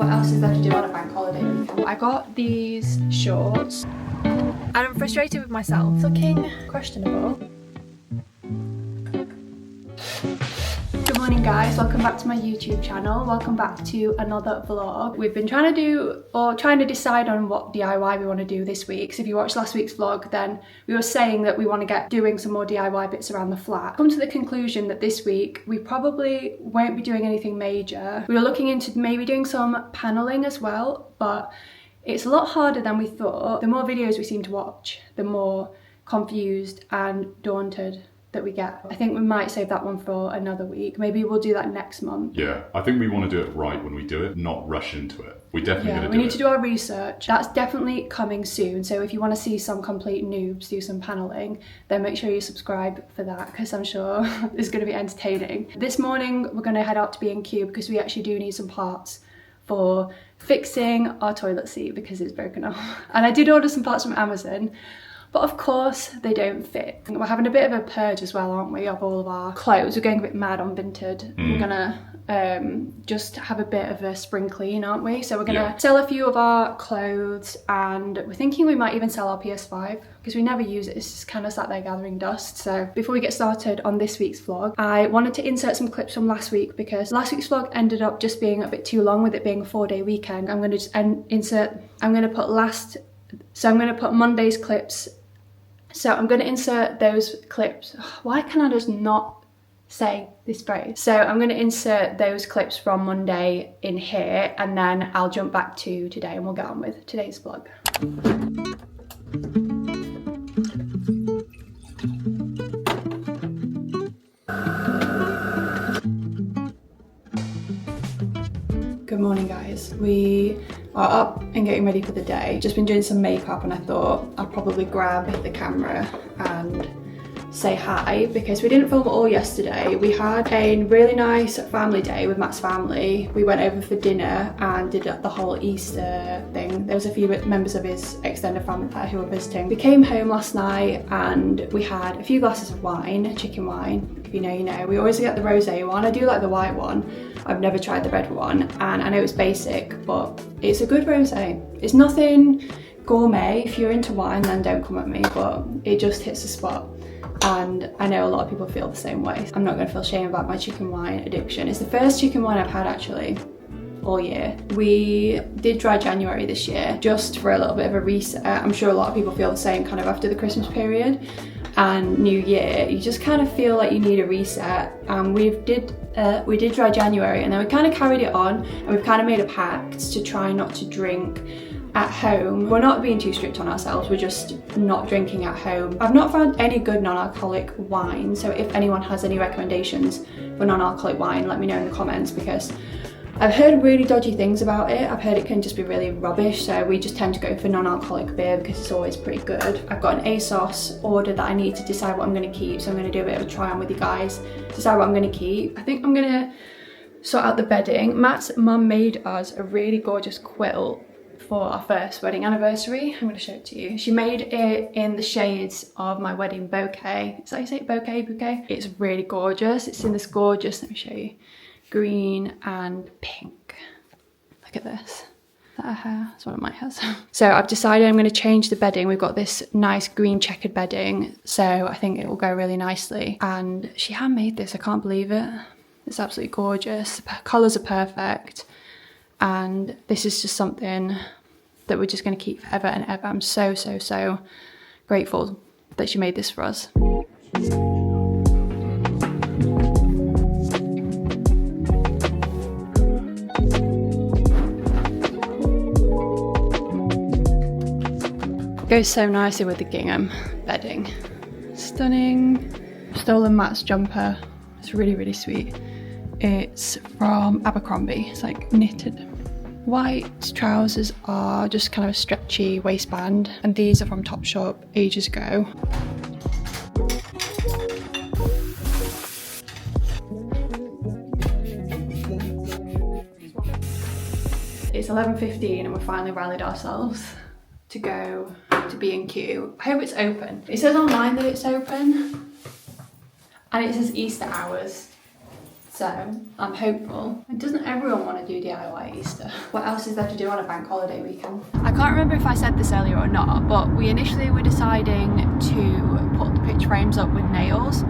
What else is there to do on a bank holiday weekend? I got these shorts and I'm frustrated with myself. Looking questionable. Good morning guys, welcome back to my YouTube channel. Welcome back to another vlog. We've been trying to decide on what DIY we want to do this week. So if you watched last week's vlog, then we were saying that we want to get doing some more DIY bits around the flat. Come to the conclusion that this week we probably won't be doing anything major. We were looking into maybe doing some paneling as well, but it's a lot harder than we thought. The more videos we seem to watch, the more confused and daunted that we get. I think we might save that one for another week. Maybe we'll do that next month. Yeah, I think we want to do it right when we do it, not rush into it. We definitely going to do it. We need to do our research. That's definitely coming soon. So if you want to see some complete noobs do some paneling, then make sure you subscribe for that, because I'm sure it's going to be entertaining. This morning we're going to head out to B&Q because we actually do need some parts for fixing our toilet seat because it's broken off. And I did order some parts from Amazon, but of course they don't fit. We're having a bit of a purge as well, aren't we, of all of our clothes. We're going a bit mad on Vinted. We're gonna just have a bit of a spring clean, aren't we? So we're gonna sell a few of our clothes, and we're thinking we might even sell our PS5 because we never use it. It's just kind of sat there gathering dust. So before we get started on this week's vlog, I wanted to insert some clips from last week because last week's vlog ended up just being a bit too long with it being a 4-day weekend. I'm gonna just I'm gonna put Monday's clips. So I'm going to insert those clips. Why can I just not say this phrase? So I'm going to insert those clips from Monday in here, and then I'll jump back to today and we'll get on with today's vlog. Good morning guys. We are up and getting ready for the day. Just been doing some makeup and I thought I'd probably grab the camera and say hi because we didn't film at all yesterday. We had a really nice family day with Matt's family. We went over for dinner and did the whole Easter thing. There was a few members of his extended family there who were visiting. We came home last night and we had a few glasses of wine, chicken wine. If you know, you know. We always get the rosé one. I do like the white one. I've never tried the red one, and I know it's basic, but it's a good rosé. It's nothing gourmet. If you're into wine, then don't come at me, but it just hits the spot. And I know a lot of people feel the same way. I'm not going to feel shame about my chicken wine addiction. It's the first chicken wine I've had actually all year. We did dry January this year just for a little bit of a reset. I'm sure a lot of people feel the same kind of after the Christmas period and New Year. You just kind of feel like you need a reset, and we did dry January, and then we kind of carried it on, and we've kind of made a pact to try not to drink at home. We're not being too strict on ourselves, we're just not drinking at home. I've not found any good non-alcoholic wine, so if anyone has any recommendations for non-alcoholic wine, let me know in the comments, because I've heard really dodgy things about it. I've heard it can just be really rubbish, so we just tend to go for non-alcoholic beer because it's always pretty good. I've got an ASOS order that I need to decide what I'm going to keep, so I'm going to do a bit of a try on with you guys, decide what I'm going to keep. I think I'm going to sort out the bedding. Matt's mum made us a really gorgeous quilt for our first wedding anniversary. I'm going to show it to you. She made it in the shades of my wedding bouquet. Is that how you say it? Bouquet? It's really gorgeous. It's in this gorgeous, let me show you, green and pink. Look at this. Is that her hair? That's one of my hairs. So I've decided I'm going to change the bedding. We've got this nice green checkered bedding, so I think it will go really nicely. And she handmade this, I can't believe it. It's absolutely gorgeous. The colours are perfect. And this is just something that we're just going to keep forever and ever. I'm so, so, so grateful that she made this for us. Goes so nicely with the gingham bedding. Stunning. Stolen Matt's jumper. It's really, really sweet. It's from Abercrombie. It's like knitted. White trousers are just kind of a stretchy waistband, and these are from Topshop ages ago. It's 11:15 and we're finally rallied ourselves to go to B&Q. I hope it's open. It says online that it's open, and it says Easter hours. So I'm hopeful. And doesn't everyone want to do DIY Easter? What else is there to do on a bank holiday weekend? I can't remember if I said this earlier or not, but we initially were deciding to put the pitch frames up with nails,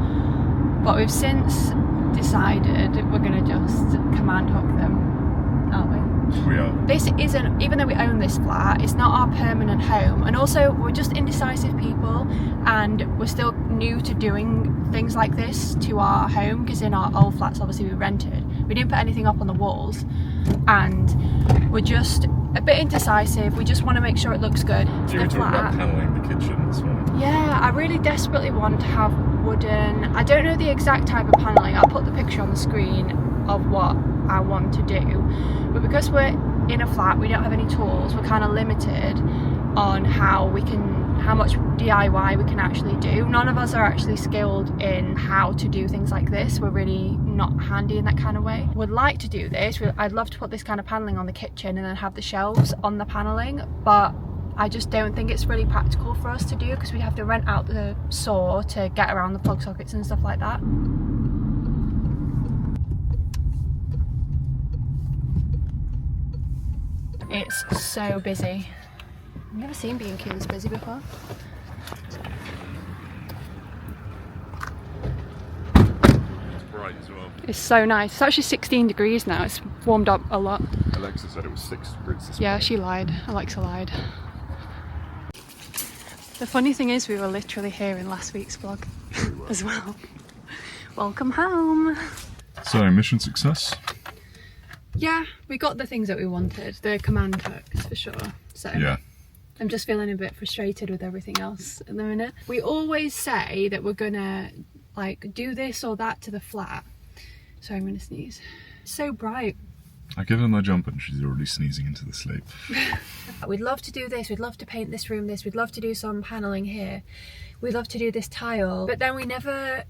but we've since decided we're going to just command hook them, aren't we? We are. This isn't, even though we own this flat, it's not our permanent home, and also we're just indecisive people, and we're still new to doing things like this to our home, because in our old flats obviously we rented, we didn't put anything up on the walls, and we're just a bit indecisive. We just want to make sure it looks good. So you were talking about panelling the kitchen this morning? Yeah, I really desperately want to have wooden, I don't know the exact type of panelling, I'll put the picture on the screen of what I want to do, but because we're in a flat, we don't have any tools, we're kind of limited on how much DIY we can actually do. None of us are actually skilled in how to do things like this. We're really not handy in that kind of way. Would like to do this. I'd love to put this kind of panelling on the kitchen and then have the shelves on the panelling, but I just don't think it's really practical for us to do, because we have to rent out the saw to get around the plug sockets and stuff like that. It's so busy. I've never seen B&Q this busy before. It's bright as well. It's so nice. It's actually 16 degrees now. It's warmed up a lot. Alexa said it was 6 degrees this morning. Yeah, she lied. Alexa lied. The funny thing is, we were literally here in last week's vlog as well. Welcome home. So, mission success? Yeah, we got the things that we wanted. The command hooks for sure. So Yeah. I'm just feeling a bit frustrated with everything else at the minute. We always say that we're gonna like do this or that to the flat. So I'm gonna sneeze. It's so bright. I give her my jumper and she's already sneezing into the sleep. We'd love to do this, we'd love to paint this room this, we'd love to do some paneling here, we'd love to do this tile, but then we never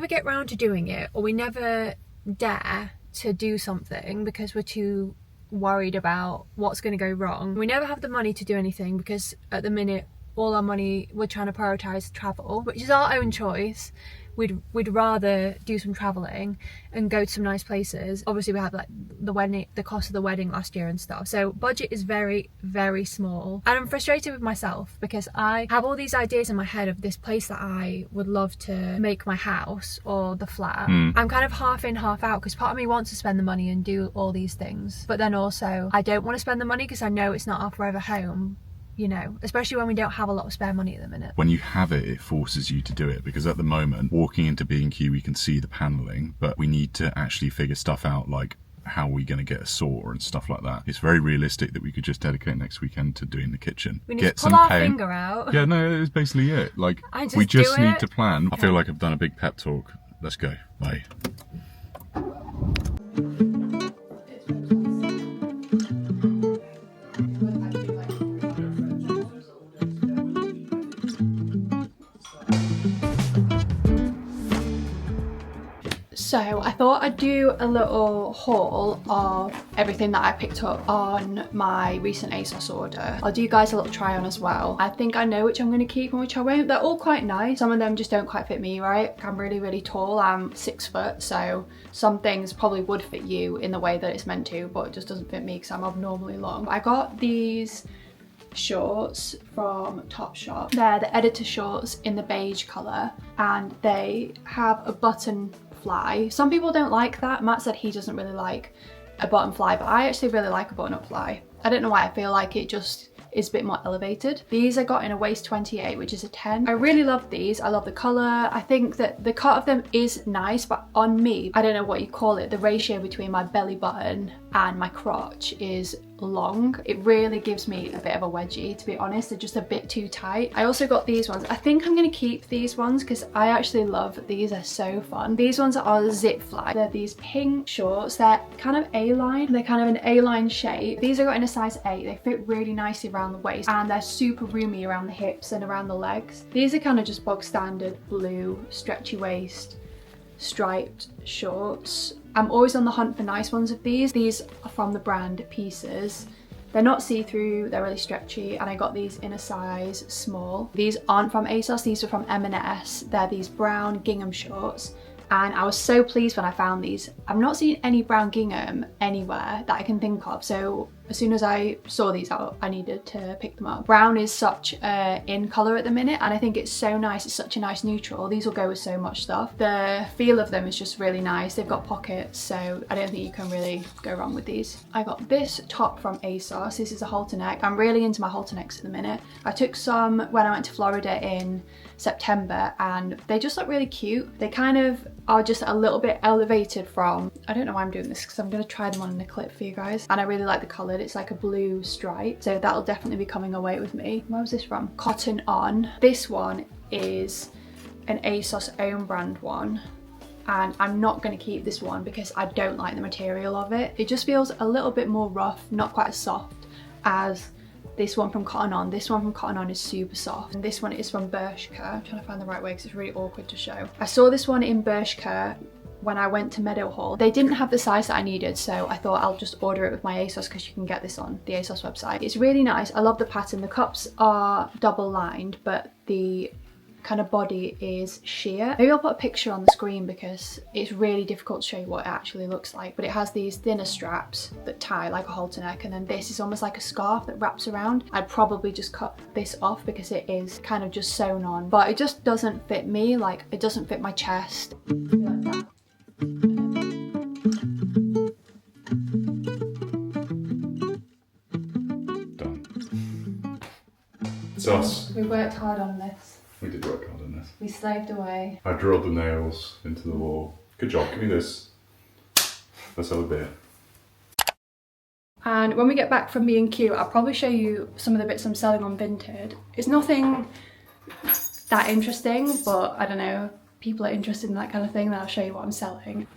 get round to doing it, or we never dare to do something because we're too worried about what's going to go wrong. We never have the money to do anything because at the minute all our money, we're trying to prioritise travel, which is our own choice. We'd rather do some travelling and go to some nice places. Obviously we had like the cost of the wedding last year and stuff, so budget is very, very small, and I'm frustrated with myself because I have all these ideas in my head of this place that I would love to make my house or the flat. I'm kind of half in, half out, because part of me wants to spend the money and do all these things, but then also I don't want to spend the money because I know it's not our forever home. You know, especially when we don't have a lot of spare money at the minute. When you have it, it forces you to do it, because at the moment, walking into B&Q, we can see the panelling, but we need to actually figure stuff out, like how are we going to get a saw and stuff like that. It's very realistic that we could just dedicate next weekend to doing the kitchen. We need to pull our finger out. Yeah, no, it's basically it. Like, we just need to plan. I feel like I've done a big pep talk. Let's go. Bye. So I thought I'd do a little haul of everything that I picked up on my recent ASOS order. I'll do you guys a little try on as well. I think I know which I'm going to keep and which I won't. They're all quite nice. Some of them just don't quite fit me, right? I'm really, really tall. I'm 6 foot, so some things probably would fit you in the way that it's meant to, but it just doesn't fit me because I'm abnormally long. I got these shorts from Topshop. They're the editor shorts in the beige colour, and they have a button fly. Some people don't like that. Matt said he doesn't really like a button fly, but I actually really like a button up fly. I don't know why, I feel like it just is a bit more elevated. These I got in a waist 28, which is a 10. I really love these. I love the colour. I think that the cut of them is nice, but on me, I don't know what you call it, the ratio between my belly button and my crotch is long. It really gives me a bit of a wedgie, to be honest. They're just a bit too tight. I also got these ones. I think I'm going to keep these ones because I actually love these. They're so fun. These ones are zip fly. They're these pink shorts. They're kind of A-line. They're kind of an A-line shape. These I got in a size 8. They fit really nicely around the waist, and they're super roomy around the hips and around the legs. These are kind of just bog standard blue stretchy waist striped shorts. I'm always on the hunt for nice ones of these. These are from the brand Pieces. They're not see-through, they're really stretchy, and I got these in a size small. These aren't from ASOS, these are from M&S. They're these brown gingham shorts, and I was so pleased when I found these. I've not seen any brown gingham anywhere that I can think of, so as soon as I saw these out, I needed to pick them up. Brown is such a in colour at the minute, and I think it's so nice. It's such a nice neutral. These will go with so much stuff. The feel of them is just really nice. They've got pockets, so I don't think you can really go wrong with these. I got this top from ASOS. This is a halter neck. I'm really into my halter necks at the minute. I took some when I went to Florida in September, and they just look really cute. They kind of are just a little bit elevated from, I don't know why I'm doing this because I'm going to try them on in a clip for you guys, and I really like the colour. It's like a blue stripe, so that'll definitely be coming away with me. Where was this from? Cotton On. This one is an ASOS own brand one, and I'm not going to keep this one because I don't like the material of it. It just feels a little bit more rough, not quite as soft as this one from Cotton On. This one from Cotton On is super soft, and this one is from Bershka. I'm trying to find the right way because it's really awkward to show. I saw this one in Bershka when I went to Meadowhall. They didn't have the size that I needed, so I thought I'll just order it with my ASOS because you can get this on the ASOS website. It's really nice. I love the pattern. The cups are double lined, but the kind of body is sheer. Maybe I'll put a picture on the screen because it's really difficult to show you what it actually looks like, but it has these thinner straps that tie like a halter neck, and then this is almost like a scarf that wraps around. I'd probably just cut this off because it is kind of just sewn on, but it just doesn't fit me. Like, it doesn't fit my chest. Like that. Done. It's us. We worked hard on this. We did work hard on this. We slaved away. I drilled the nails into the wall. Good job, give me this. Let's have a beer. And when we get back from B&Q, I'll probably show you some of the bits I'm selling on Vinted. It's nothing that interesting, but I don't know, people are interested in that kind of thing, then I'll show you what I'm selling.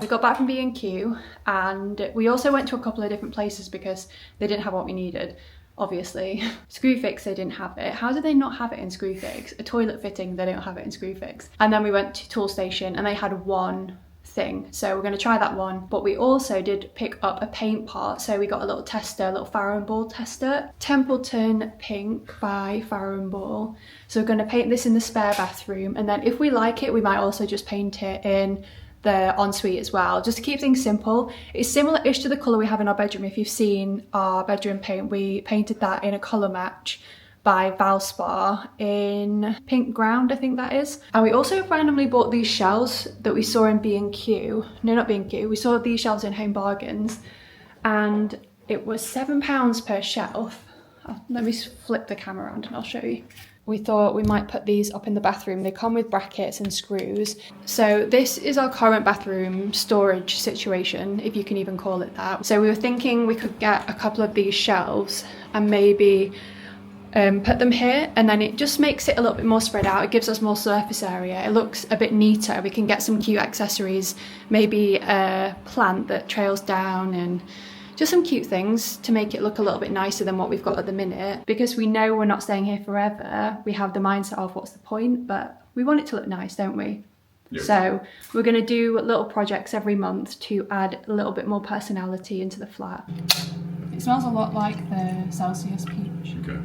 We got back from B&Q, and we also went to a couple of different places because they didn't have what we needed. Obviously. Screwfix, they didn't have it. How did they not have it in Screwfix? A toilet fitting, they don't have it in Screwfix. And then we went to Toolstation and they had one thing, so we're going to try that one. But we also did pick up a paint part, so we got a little tester, a little Farrow & Ball tester. Templeton Pink by Farrow & Ball. So we're going to paint this in the spare bathroom, and then if we like it, we might also just paint it in the ensuite as well, just to keep things simple. It's similar-ish to the colour we have in our bedroom. If you've seen our bedroom paint, we painted that in a colour match by Valspar in pink ground, I think that is. And we also randomly bought these shelves that we saw in B&Q. No, not B&Q. We saw these shelves in Home Bargains, and it was £7 per shelf. Let me flip the camera around and I'll show you. We thought we might put these up in the bathroom. They come with brackets and screws. So this is our current bathroom storage situation, if you can even call it that. So we were thinking we could get a couple of these shelves and maybe put them here, and then it just makes it a little bit more spread out. It gives us more surface area. It looks a bit neater. We can get some cute accessories, maybe a plant that trails down, and just some cute things to make it look a little bit nicer than what we've got at the minute. Because we know we're not staying here forever, we have the mindset of what's the point, but we want it to look nice, don't we? Yep. So we're going to do little projects every month to add a little bit more personality into the flat. It smells a lot like the Celsius peach. Okay.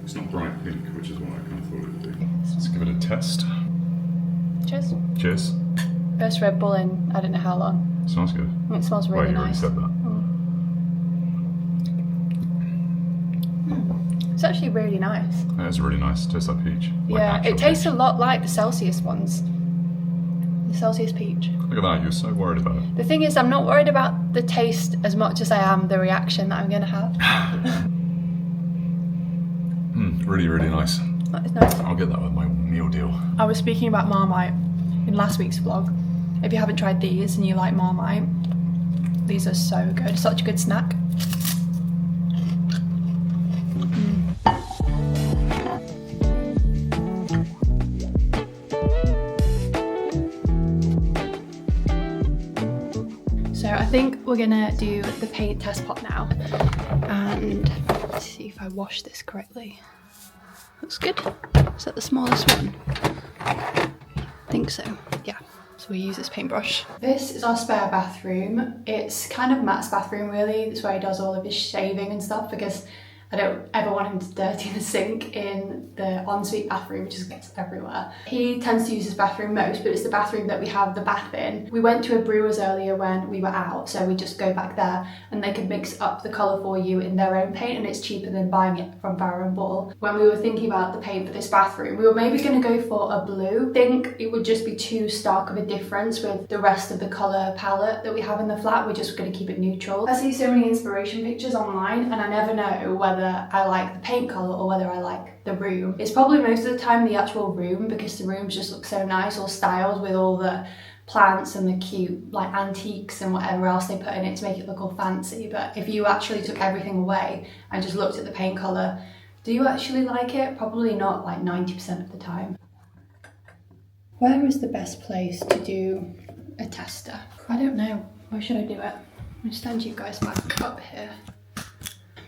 It's not bright pink, which is what I kind of thought it would be. Let's give it a test. Cheers. Cheers. First Red Bull in I don't know how long. Smells good. It smells really nice. You already said that. It's actually really nice. Yeah, it's really nice. Tastes like peach. Yeah, it tastes a lot like the Celsius ones. The Celsius peach. Look at that, you're so worried about it. The thing is, I'm not worried about the taste as much as I am the reaction that I'm going to have. Really, really nice. That is nice. I'll get that with my meal deal. I was speaking about Marmite in last week's vlog. If you haven't tried these and you like Marmite, these are so good. Such a good snack. So I think we're gonna do the paint test pot now, and let's see if I wash this correctly. Looks good. Is that the smallest one? I think so, yeah. So we use this paintbrush. This is our spare bathroom. It's kind of Matt's bathroom really. It's where he does all of his shaving and stuff, because I don't ever want him to dirty the sink in the ensuite bathroom, which just gets everywhere. He tends to use his bathroom most, but it's the bathroom that we have the bath in. We went to a brewer's earlier when we were out, so we just go back there and they can mix up the colour for you in their own paint, and it's cheaper than buying it from Barrow and Ball. When we were thinking about the paint for this bathroom, we were maybe going to go for a blue. I think it would just be too stark of a difference with the rest of the colour palette that we have in the flat. We're just going to keep it neutral. I see so many inspiration pictures online and I never know whether I like the paint colour or whether I like the room. It's probably most of the time the actual room, because the rooms just look so nice, all styled with all the plants and the cute like antiques and whatever else they put in it to make it look all fancy. But if you actually took everything away and just looked at the paint colour, do you actually like it? Probably not, like 90% of the time. Where is the best place to do a tester? I don't know. Where should I do it? I'm gonna stand you guys back up here.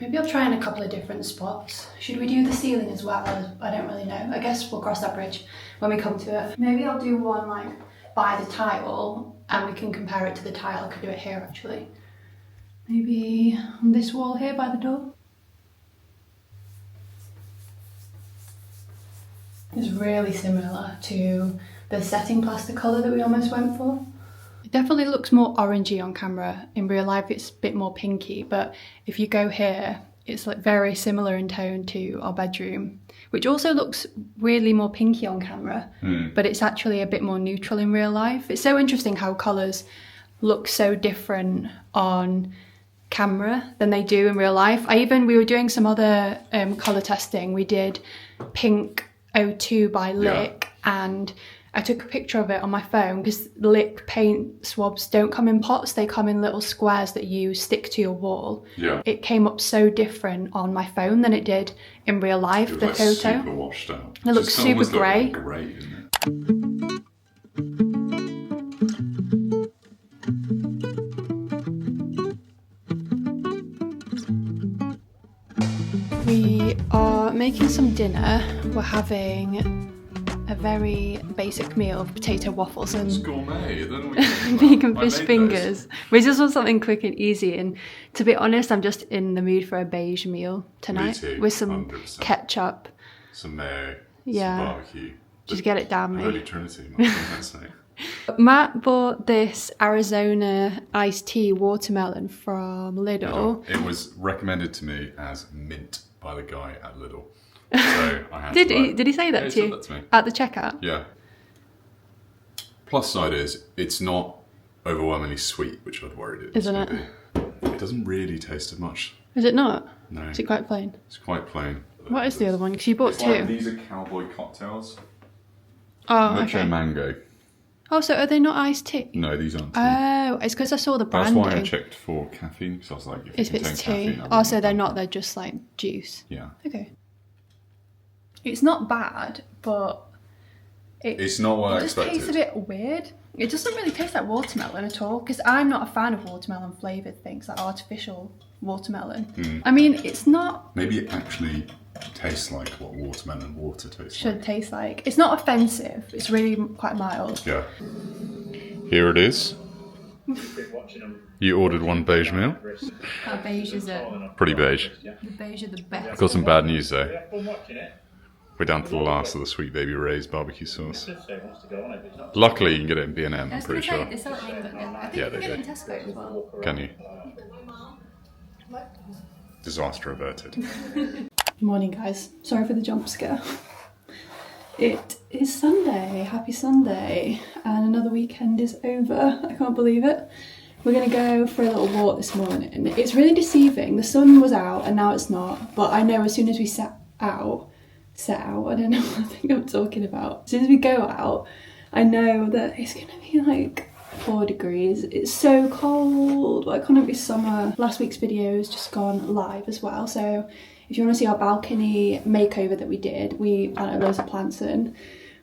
Maybe I'll try in a couple of different spots. Should we do the ceiling as well? I don't really know. I guess we'll cross that bridge when we come to it. Maybe I'll do one like by the tile and we can compare it to the tile. I could do it here actually. Maybe on this wall here by the door. It's really similar to the setting plaster colour that we almost went for. It definitely looks more orangey on camera. In real life it's a bit more pinky, but if you go here, it's like very similar in tone to our bedroom, which also looks weirdly more pinky on camera, but it's actually a bit more neutral in real life. It's so interesting how colours look so different on camera than they do in real life. We were doing some other colour testing. We did Pink 02 by Lick, and I took a picture of it on my phone because Lick paint swabs don't come in pots, they come in little squares that you stick to your wall. Yeah. It came up so different on my phone than it did in real life, the photo. Super washed out. It looks super grey. Great, isn't it? We are making some dinner. We're having a very basic meal of potato waffles and vegan fish fingers. We just want something quick and easy, and to be honest, I'm just in the mood for a beige meal tonight with some 100%. Ketchup, some mayo, some barbecue. Just get it down me. Holy Trinity, Matt bought this Arizona iced tea watermelon from Lidl. It was recommended to me as mint by the guy at Lidl. So I had Did he say that to you? Said that to me. At the checkout? Yeah. Plus side is, it's not overwhelmingly sweet, which I'd worried it was going to be. It doesn't really taste of much. Is it not? No. Is it quite plain? It's quite plain. What is the other one? Because you bought two. Like, these are cowboy cocktails. Oh, Mocha okay. mango. Oh, so are they not iced tea? No, these aren't tea. Oh, it's because I saw the branding. That's why I checked for caffeine, because I was like, if it's tea. Oh, so they're not, they're just like juice. Yeah. Okay. It's not bad, but it's not what I expected. It just tastes a bit weird. It doesn't really taste like watermelon at all, because I'm not a fan of watermelon flavoured things, like artificial watermelon. I mean, it's not... Maybe it actually tastes like what watermelon water tastes should taste like. It's not offensive. It's really quite mild. Yeah. Here it is. You ordered one beige meal. How beige is it? Pretty beige. The beige are the best. Got some bad news though. We're down to the last of the Sweet Baby Ray's barbecue sauce. Luckily, you can get it in B&M, I'm pretty sure. Yeah, they do. Tesco as well. Can you? Disaster averted. Morning, guys. Sorry for the jump scare. It is Sunday. Happy Sunday. And another weekend is over. I can't believe it. We're going to go for a little walk this morning. It's really deceiving. The sun was out and now it's not. But I know as soon as we set out, I don't know what I think I'm talking about. As soon as we go out, I know that it's going to be like 4 degrees. It's so cold. Why can't it be summer? Last week's video has just gone live as well. So if you want to see our balcony makeover that we did, we planted loads of plants in.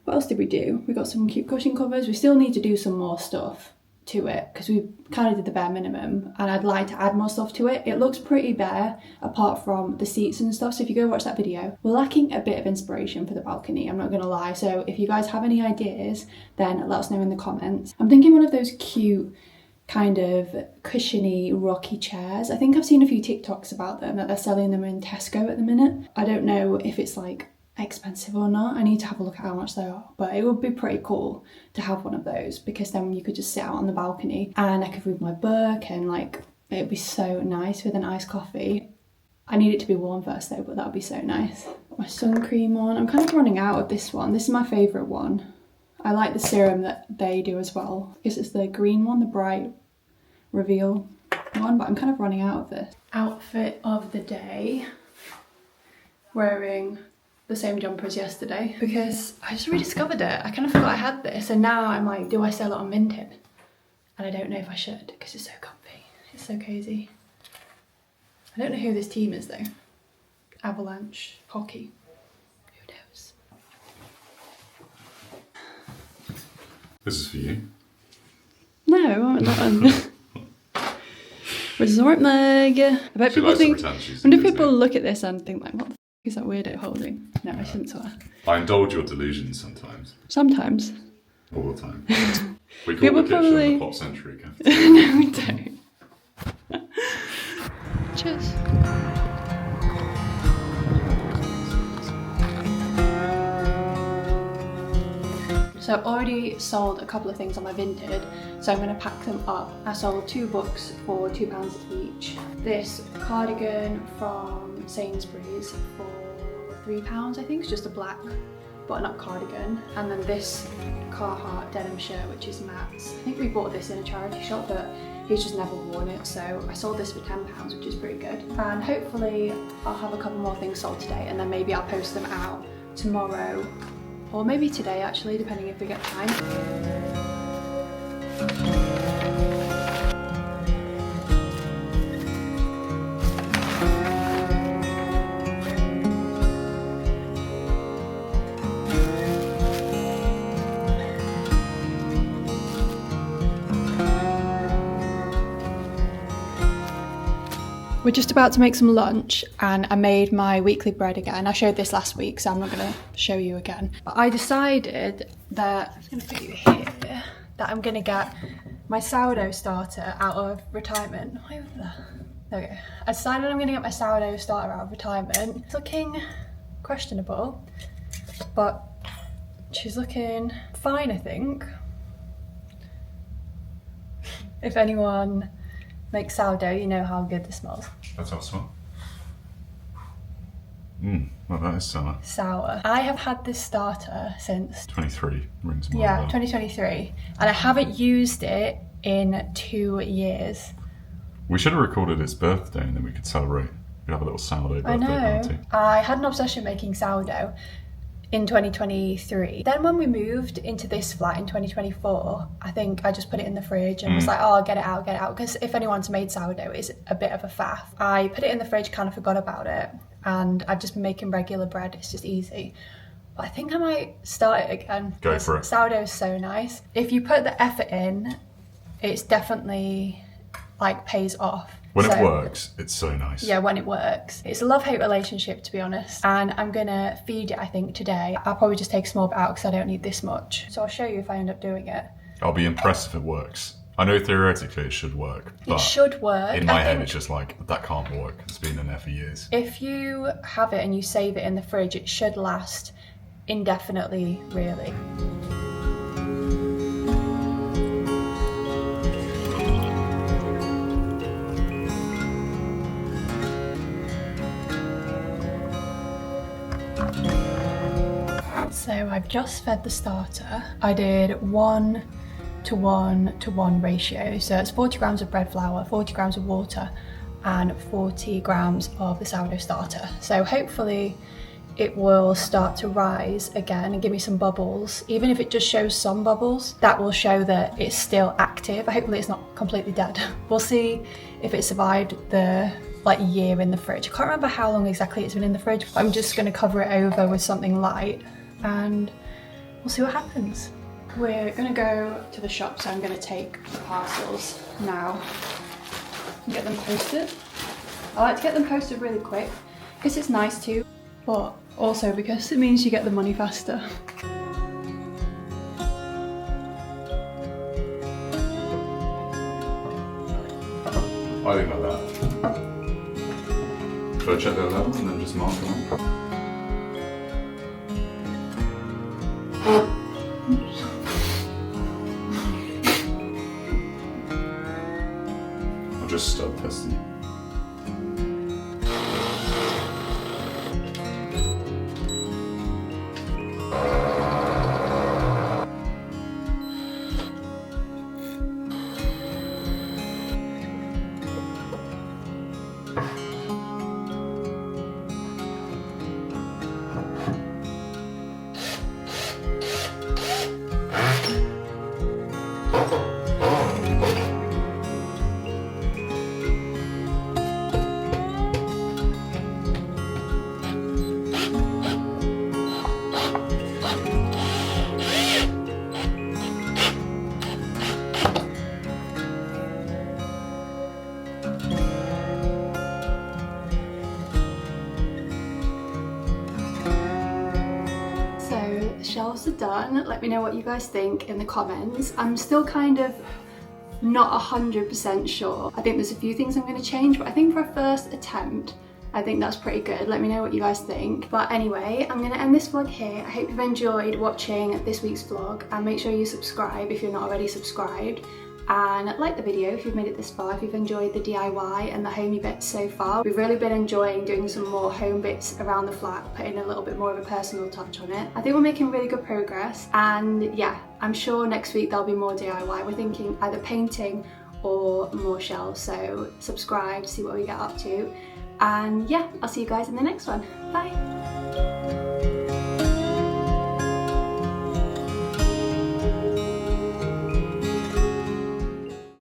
What else did we do? We got some cute cushion covers. We still need to do some more stuff to it because we kind of did the bare minimum, and I'd like to add more stuff to it. It looks pretty bare apart from the seats and stuff, so if you go watch that video, we're lacking a bit of inspiration for the balcony, I'm not gonna lie. So if you guys have any ideas, then let us know in the comments. I'm thinking one of those cute kind of cushiony, rocky chairs. I think I've seen a few TikToks about them, that they're selling them in Tesco at the minute. I don't know if it's like expensive or not. I need to have a look at how much they are, but it would be pretty cool to have one of those, because then you could just sit out on the balcony and I could read my book, and like it'd be so nice with an iced coffee. I need it to be warm first though, but that would be so nice. Got my sun cream on. I'm kind of running out of this one. This is my favourite one. I like the serum that they do as well. I guess it's the green one, the bright reveal one, but I'm kind of running out of this. Outfit of the day. Wearing the same jumper as yesterday because I just rediscovered it. I kind of forgot I had this, and now I'm like, do I sell it on Vinted? And I don't know if I should because it's so comfy. It's so cozy. I don't know who this team is though. Avalanche hockey. Who knows? This is for you. No, I want that one. Resort mug. I bet people think. I wonder if people look at this and think like, what the f is that weirdo holding? No, I shouldn't swear. I indulge your delusions sometimes. Sometimes. All the time. We call People the kitchen probably... the Pop Century cafeteria. No, we don't. Cheers. So I've already sold a couple of things on my Vinted, so I'm going to pack them up. I sold 2 books for £2 each. This cardigan from Sainsbury's for £3, I think. It's just a black button-up cardigan. And then this Carhartt denim shirt, which is Matt's. I think we bought this in a charity shop, but he's just never worn it, so I sold this for £10, which is pretty good. And hopefully I'll have a couple more things sold today, and then maybe I'll post them out tomorrow, or maybe today actually, depending if we get time. We're just about to make some lunch, and I made my weekly bread again. I showed this last week, so I'm not going to show you again. But I decided that, I'm going to put you here, that I'm going to get my sourdough starter out of retirement. Why over there? There we go. I decided I'm going to get my sourdough starter out of retirement. It's looking questionable, but she's looking fine, I think. If anyone makes sourdough, you know how good this smells. That's how it smells. Well, that is sour. Sour. I have had this starter since 23 rings my yeah, bell. 2023, and I haven't used it in 2 years. We should have recorded its birthday and then we could celebrate. We'd have a little sourdough birthday I know. party. I had an obsession making sourdough in 2023. Then when we moved into this flat in 2024, I think I just put it in the fridge and was like, oh, get it out, because if anyone's made sourdough, it's a bit of a faff. I put it in the fridge, kind of forgot about it, and I've just been making regular bread. It's just easy. But I think I might start it again. Go for it. Sourdough is so nice. If you put the effort in, it's definitely like pays off. When it works, it's so nice. Yeah, when it works. It's a love-hate relationship, to be honest. And I'm gonna feed it, I think, today. I'll probably just take a small bit out because I don't need this much. So I'll show you if I end up doing it. I'll be impressed if it works. I know theoretically it should work, but it should work. in my head it's just like, that can't work. It's been in there for years. If you have it and you save it in the fridge, it should last indefinitely, really. So I've just fed the starter. I did 1:1:1 ratio. So it's 40 grams of bread flour, 40 grams of water, and 40 grams of the sourdough starter. So hopefully it will start to rise again and give me some bubbles. Even if it just shows some bubbles, that will show that it's still active. Hopefully it's not completely dead. We'll see if it survived the year in the fridge. I can't remember how long exactly it's been in the fridge. I'm just gonna cover it over with something light and we'll see what happens. We're gonna go to the shop, so I'm gonna take the parcels now and get them posted. I like to get them posted really quick because it's nice too, but also because it means you get the money faster. I think like that. Should I check their level and then just mark them on? I'll just start testing. Shelves are done. Let me know what you guys think in the comments. I'm still kind of not 100% sure. I think there's a few things I'm going to change, but I think for a first attempt, I think that's pretty good. Let me know what you guys think. But anyway, I'm going to end this vlog here. I hope you've enjoyed watching this week's vlog, and make sure you subscribe if you're not already subscribed. And like the video if you've made it this far, if you've enjoyed the DIY and the homey bits so far. We've really been enjoying doing some more home bits around the flat, putting a little bit more of a personal touch on it. I think we're making really good progress, and yeah, I'm sure next week there'll be more DIY. We're thinking either painting or more shelves, so subscribe to see what we get up to. And yeah, I'll see you guys in the next one. Bye!